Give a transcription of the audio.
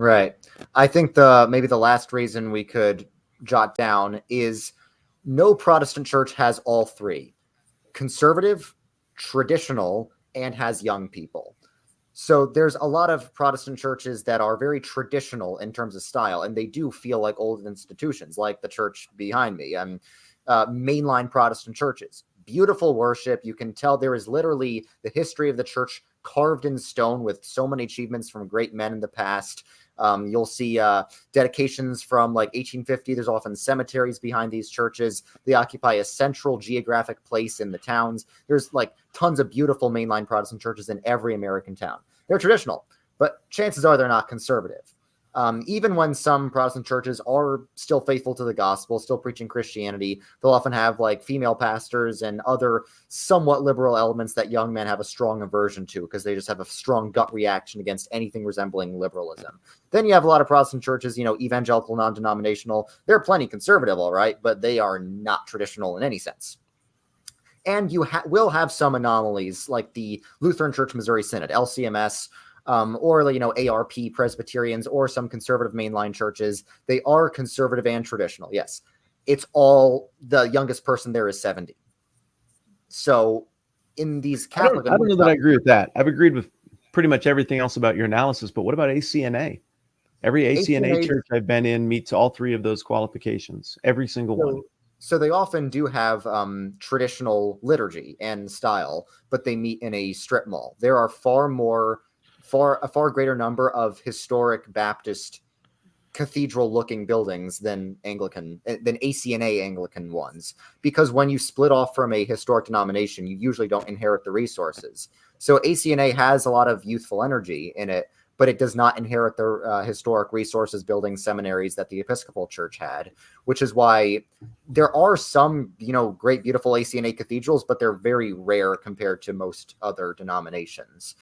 Right. I think maybe the last reason we could jot down is no Protestant church has all three: conservative, traditional, and has young people. So there's a lot of Protestant churches that are very traditional in terms of style, and they do feel like old institutions, like the church behind me, and mainline Protestant churches. Beautiful worship. You can tell there is literally the history of the church carved in stone with so many achievements from great men in the past. You'll see dedications from like 1850. There's often cemeteries behind these churches. They occupy a central geographic place in the towns. There's like tons of beautiful mainline Protestant churches in every American town. They're traditional, but chances are they're not conservative. Even when some Protestant churches are still faithful to the gospel, still preaching Christianity, they'll often have like female pastors and other somewhat liberal elements that young men have a strong aversion to because they just have a strong gut reaction against anything resembling liberalism. Then you have a lot of Protestant churches, evangelical, non-denominational. They're plenty conservative, all right, but they are not traditional in any sense. And you will have some anomalies like the Lutheran Church Missouri Synod, LCMS, or ARP Presbyterians, or some conservative mainline churches. They are conservative and traditional. Yes, it's all the youngest person there is 70. So in these Catholic, I don't know that I agree with that. I've agreed with pretty much everything else about your analysis, but what about ACNA? Every ACNA church I've been in meets all three of those qualifications, every single one. So they often do have traditional liturgy and style, but they meet in a strip mall. There are a far greater number of historic Baptist cathedral-looking buildings than ACNA Anglican ones, because when you split off from a historic denomination, you usually don't inherit the resources. So ACNA has a lot of youthful energy in it, but it does not inherit the historic resources building seminaries that the Episcopal Church had, which is why there are some, great, beautiful ACNA cathedrals, but they're very rare compared to most other denominations.